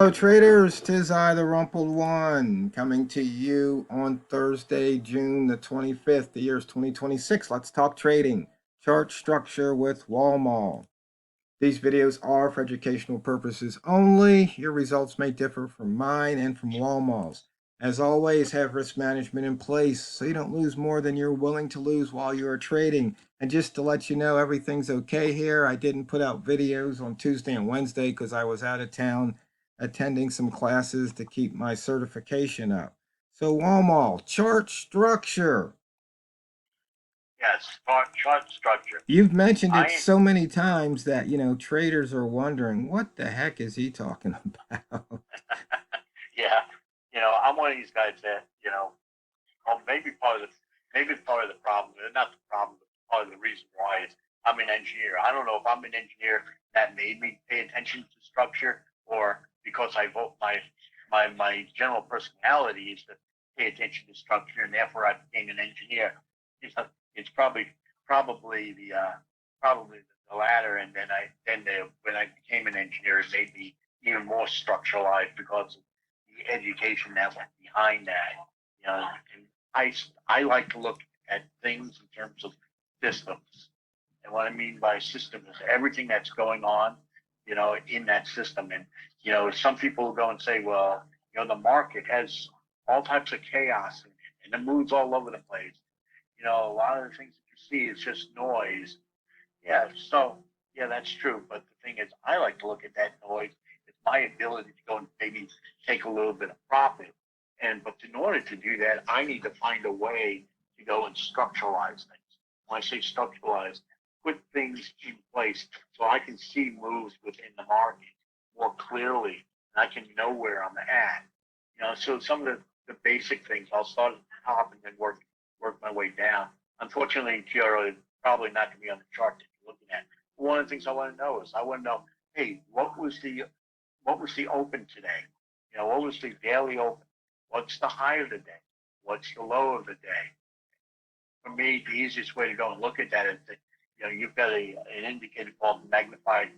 Hello traders, tis I, the Rumpled One, coming to you on Thursday, June the 25th. The year is 2026. Let's talk trading. Chart structure with Walmal. These videos are for educational purposes only. Your results may differ from mine and from Walmal's. As always, have risk management in place so you don't lose more than you're willing to lose while you are trading. And just to let you know, everything's okay here. I didn't put out videos on Tuesday and Wednesday because I was out of town attending some classes to keep my certification up. So, Walmal, chart structure. Yes, chart structure. You've mentioned it I so many times that, traders are wondering, what the heck is he talking about? yeah, I'm one of these guys that maybe part of the problem, not the problem, but part of the reason why is I'm an engineer. I don't know if I'm an engineer that made me pay attention to structure, or because I vote my general personality is to pay attention to structure, and therefore I became an engineer. It's probably probably the latter, and when I became an engineer, it made me even more structuralized because of the education that went behind that. And I like to look at things in terms of systems. And what I mean by system is everything that's going on, in that system. And, some people will go and say, well, the market has all types of chaos in it and it moves all over the place. A lot of the things that you see is just noise. Yeah, so yeah, that's true. But the thing is, I like to look at that noise. It's my ability to go and maybe take a little bit of profit. But in order to do that, I need to find a way to go and structuralize things. When I say structuralize, put things in place so I can see moves within the market more clearly, and I can know where I'm at. So some of the basic things, I'll start at the top and then work my way down. Unfortunately, Kyoto, probably not going to be on the chart that you're looking at. One of the things I want to know is I want to know, hey, what was the open today? What was the daily open? What's the high of the day? What's the low of the day? For me, the easiest way to go and look at that is that you've got an indicator called magnified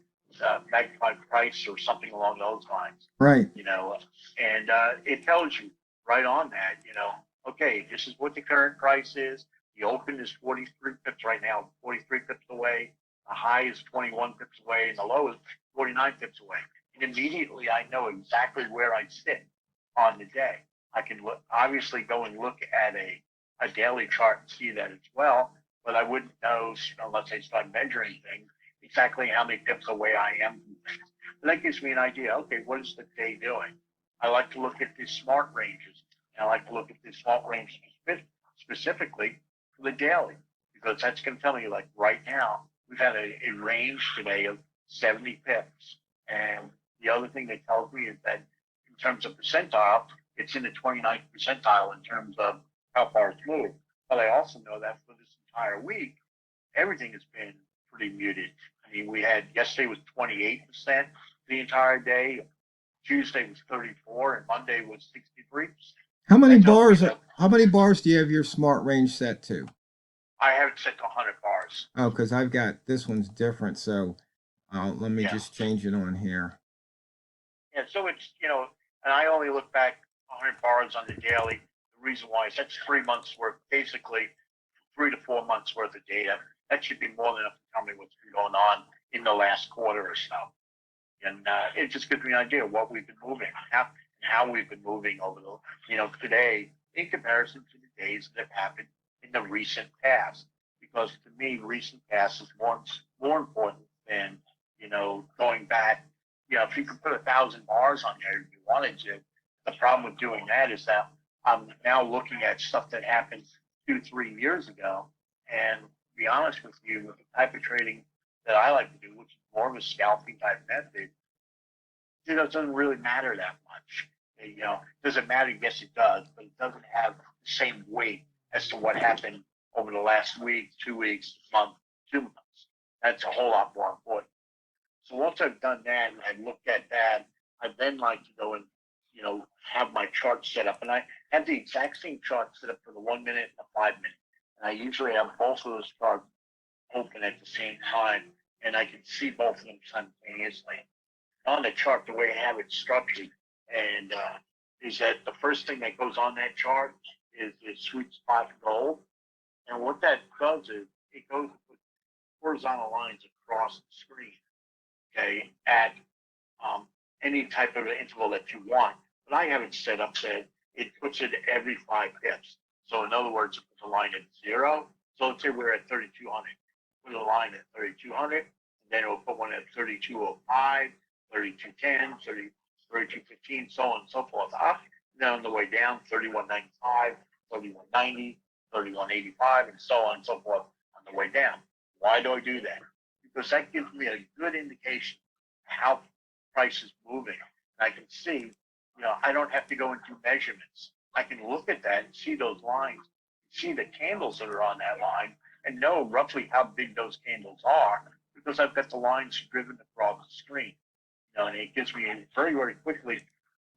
price or something along those lines. Right. You know, and it tells you right on that. Okay, this is what the current price is. The open is 43 pips right now, 43 pips away. The high is 21 pips away, and the low is 49 pips away. And immediately, I know exactly where I sit on the day. I can obviously go and look at a daily chart and see that as well, but I wouldn't know unless I start measuring things exactly how many pips away I am from things. But that gives me an idea. Okay, what is the day doing? I like to look at the smart ranges, and I like to look at the smart range specifically for the daily, because that's going to tell me, like right now, we've had a range today of 70 pips. And the other thing that tells me is that in terms of percentile, it's in the 29th percentile in terms of how far it's moved. But I also know that for this entire week, everything has been pretty muted. I mean, we had yesterday was 28% the entire day, Tuesday was 34, and Monday was 63%. How many That tells me bars? that How many bars do you have your smart range set to? I have it set to 100 bars. Oh, because I've got this one's different. So, let me Yeah, just change it on here. yeah. So it's and I only look back 100 bars on the daily. The reason why is that's 3 months worth, basically 3 to 4 months worth of data. That should be more than enough to tell me what's been going on in the last quarter or so. And it just gives me an idea of what we've been moving, how we've been moving over today in comparison to the days that have happened in the recent past. Because to me, recent past is more important than going back. If you could put 1,000 bars on there if you wanted to, the problem with doing that is that I'm now looking at stuff that happened 2, 3 years ago, and to be honest with you, with the type of trading that I like to do, which is more of a scalping type method, it doesn't really matter that much. Does it matter? Yes, it does, but it doesn't have the same weight as to what happened over the last week, 2 weeks, month, 2 months. That's a whole lot more important. So once I've done that and I looked at that, I then like to go and have my chart set up, and I have the exact same chart set up for the 1 minute and the 5 minute, and I usually have both of those charts open at the same time, and I can see both of them simultaneously. on the chart, the way I have it structured, and is that the first thing that goes on that chart is the sweet spot gold. And what that does is it goes with horizontal lines across the screen, okay, at any type of interval that you want. But I have it set up that it puts it every 5 pips. So in other words, it puts a line at 0. So let's say we're at 3,200. Put a line at 3,200, and then it will put one at 3,205, 3,210, 3,215, so on and so forth. Up, and then on the way down, 3,195, 3,190, 3,185, and so on and so forth on the way down. Why do I do that? Because that gives me a good indication how price is moving. And I can see, I don't have to go into measurements. I can look at that and see those lines, see the candles that are on that line, and know roughly how big those candles are because I've got the lines driven across the screen. And it gives me very, very quickly,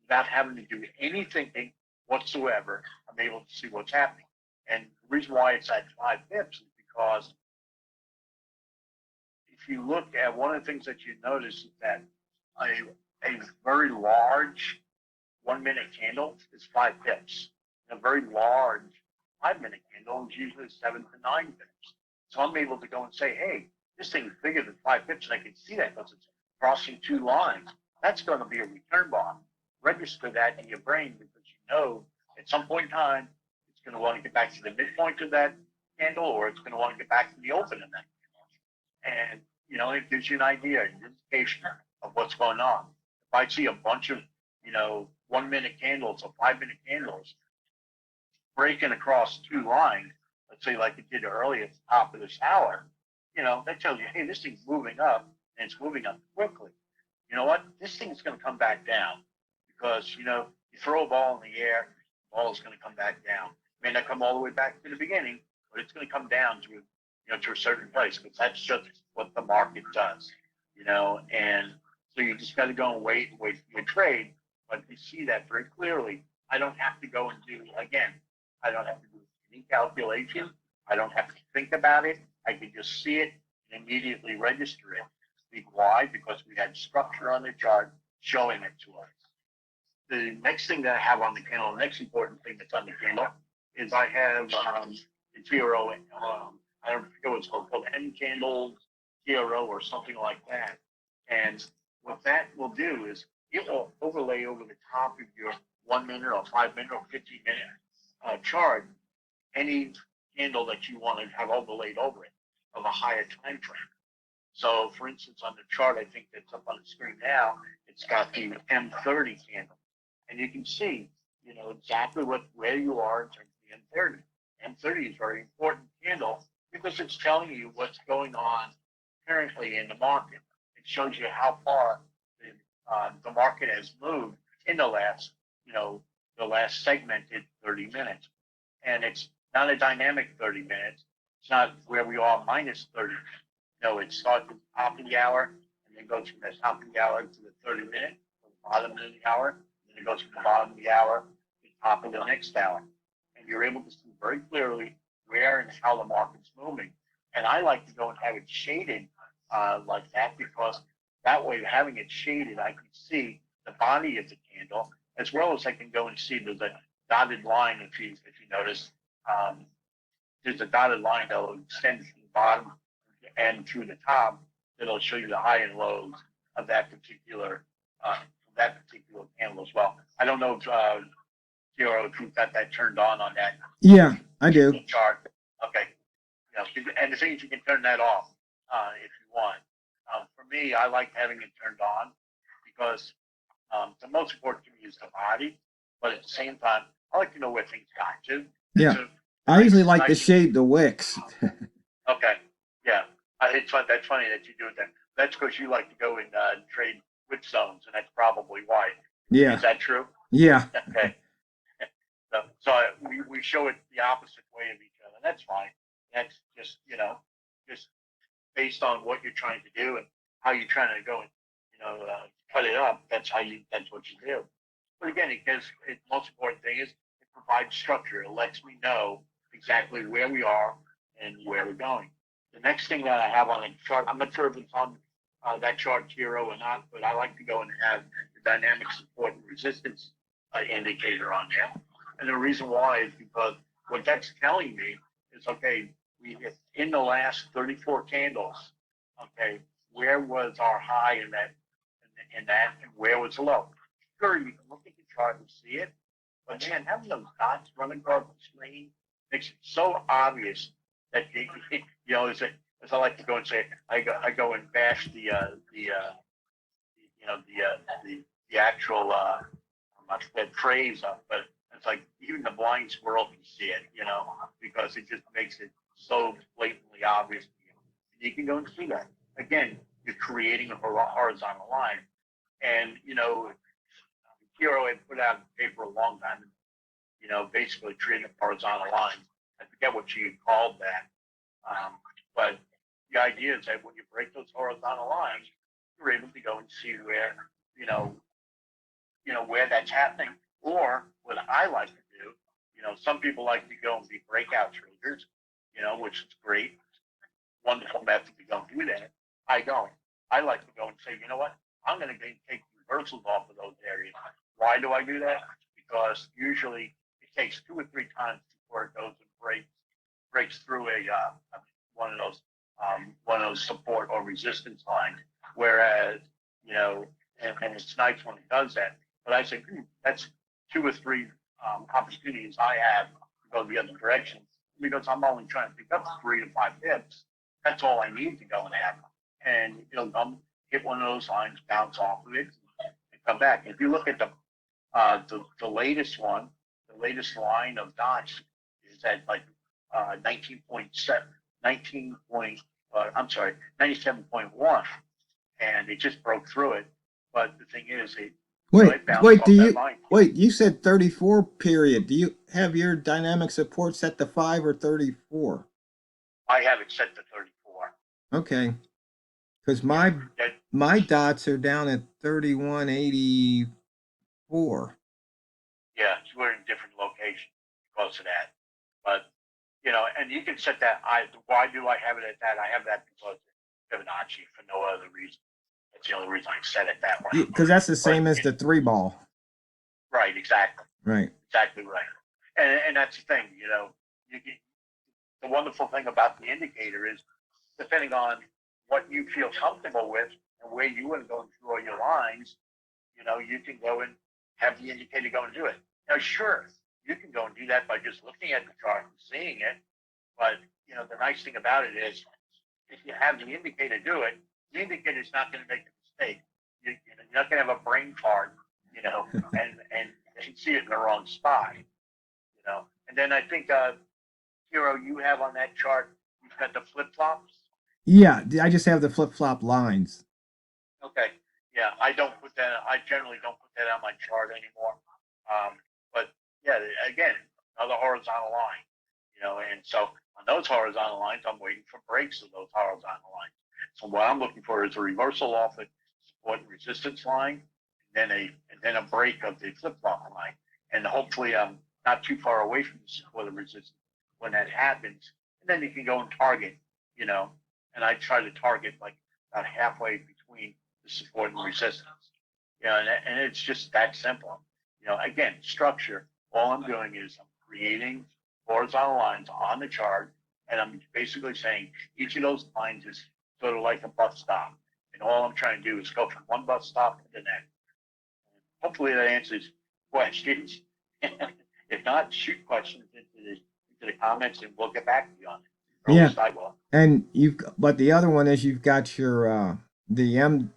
without having to do any thinking whatsoever, I'm able to see what's happening. And the reason why it's at 5 pips is because if you look at one of the things that you notice is that a very large 1 minute candle is 5 pips. And a very large 5 minute candle is usually 7 to 9 pips. So I'm able to go and say, hey, this thing is bigger than 5 pips, and I can see that because it's crossing 2 lines. That's going to be a return bar. Register that in your brain because at some point in time, it's going to want to get back to the midpoint of that candle, or it's going to want to get back to the open of that candle. And, it gives you an idea, an indication of what's going on. If I see a bunch of, 1 minute candles or 5 minute candles breaking across 2 lines, let's say like it did earlier at the top of this hour, that tells you, hey, this thing's moving up and it's moving up quickly. You know what? This thing's going to come back down because, you throw a ball in the air, the ball is going to come back down. It may not come all the way back to the beginning, but it's going to come down to a certain place because that's just what the market does, and so you just got to go and wait for your trade. But you see that very clearly. I don't have to go and I don't have to do any calculation. I don't have to think about it. I can just see it and immediately register it. Why? Because we had structure on the chart showing it to us. The next thing that I have on the candle, the next important thing that's on the candle, is I have the TRO. I don't forget what it's called end candles, TRO, or something like that. And what that will do is it will overlay over the top of your 1 minute or 5 minute or 15-minute chart any candle that you want to have overlaid over it of a higher time frame. So, for instance, on the chart, I think that's up on the screen now, it's got the M30 candle, and you can see, exactly where you are in terms of the M30. M30 is a very important candle because it's telling you what's going on currently in the market. It shows you how far the market has moved in the last segmented 30 minutes. And it's not a dynamic 30 minutes. It's not where we are minus 30. No, it starts at the top of the hour and then goes from the top of the hour to the 30 minute, to the bottom of the hour, and then it goes from the bottom of the hour to the top of the next hour. And you're able to see very clearly where and how the market's moving. And I like to go and have it shaded like that because that way, having it shaded, I can see the body of the candle as well as I can go and see there's a dotted line. If you notice, there's a dotted line that will extend from the bottom and through the top. That'll show you the high and lows of that particular candle as well. I don't know if if you've got that turned on that. Yeah, I do. Chart. Okay. And the thing is, you can turn that off if you want. For me, I like having it turned on because the most important to me is the body, but at the same time, I like to know where things got to. Yeah, so I usually like to shade the wicks. Okay, yeah, it's fun. That's funny that you do that. That's because you like to go and trade wick zones, and that's probably why. Yeah. Is that true? Yeah. Okay. So we show it the opposite way of each other. That's fine. That's just just based on what you're trying to do and how you're trying to go and cut it up. That's what you do. But again, the most important thing is it provides structure. It lets me know exactly where we are and where we're going. The next thing that I have on the chart, I'm not sure if it's on that chart's hero or not, but I like to go and have the dynamic support and resistance indicator on there. And the reason why is because what that's telling me is, okay, we in the last 34 candles, okay, where was our high in that, and where was the low? Sure, you can look at the chart and see it, but man, having those dots running across the screen makes it so obvious that you know, as I like to go and say, I go and bash the you know the actual not that phrase up, but it's like even the blind squirrel can see it, you know, because it just makes it so blatantly obvious to you. You can go and see that. Again, you're creating a horizontal line, and you know, Hero had put out a paper a long time, you know, basically creating a horizontal line. I forget what she called that, but the idea is that when you break those horizontal lines, you're able to go and see where, you know, where that's happening. Or what I like to do, you know, some people like to go and be breakout traders, you know, which is great, wonderful method to go and do that. I don't. I like to go and say, you know what, I'm going to take reversals off of those areas. Why do I do that? Because usually it takes 2 or 3 times before it goes and breaks through one of those support or resistance lines. Whereas, you know, and it's nice when it does that. But I say that's 2 or 3 opportunities I have to go the other direction, because I'm only trying to pick up 3 to 5 pips. That's all I need to go and have. And it'll hit one of those lines, bounce off of it, and come back. If you look at the latest one, the latest line of dots is at like 19.7, 97.1, and it just broke through it. But the thing is, you said 34 period. Do you have your dynamic support set to 5 or 34? I have it set to 34. Okay. Because my dots are down at 3184. Yeah, we're in different locations because of that. But you know, and you can set that. Why do I have it at that? I have that because of Fibonacci, for no other reason. That's the only reason I set it that way. Because that's the same as the 3 ball. Right. Exactly. Right. Exactly right. And that's the thing. You know, the wonderful thing about the indicator is, depending on what you feel comfortable with and where you want to go and draw your lines, you know, you can go and have the indicator go and do it. Now, sure, you can go and do that by just looking at the chart and seeing it. But, you know, the nice thing about it is, if you have the indicator do it, the indicator is not going to make a mistake. You're not going to have a brain fart, you know, and see it in the wrong spot, you know. And then I think, Hero, you have on that chart, you've got the flip flops. Yeah, I just have the flip flop lines. Okay. Yeah, I generally don't put that on my chart anymore. But yeah, again, another horizontal line, you know, and so on those horizontal lines, I'm waiting for breaks of those horizontal lines. So what I'm looking for is a reversal off the support and resistance line, and then a break of the flip flop line, and hopefully I'm not too far away from the support and resistance when that happens, and then you can go and target, you know, and I try to target like about halfway between the support and resistance. You know, and it's just that simple. You know, again, structure. All I'm doing is I'm creating horizontal lines on the chart, and I'm basically saying each of those lines is sort of like a bus stop. And all I'm trying to do is go from one bus stop to the next. Hopefully that answers questions. If not, shoot questions into the comments, and we'll get back to you on it. Or Yeah. at least I will. And but the other one is you've got your the M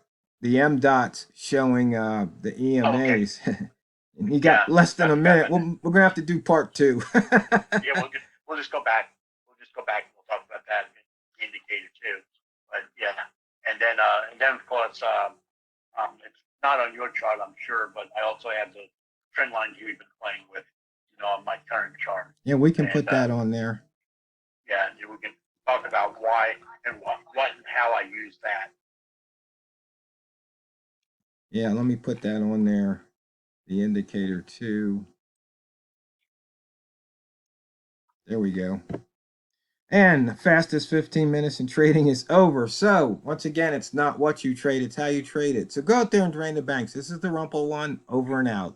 dots showing the EMAs. Okay. You got less than a minute. We're gonna have to do part 2. Yeah, we'll just go back. We'll just go back and we'll talk about that indicator too. But yeah, and then of course, it's not on your chart, I'm sure, but I also have the trend lines you've been playing with, you know, on my current chart. Yeah, we can put that on there. Yeah, we can talk about why and what and how I use that. Yeah, let me put that on there. The indicator too. There we go. And the fastest 15 minutes in trading is over. So, once again, it's not what you trade, it's how you trade it. So go out there and drain the banks. This is the Rumple One, over and out.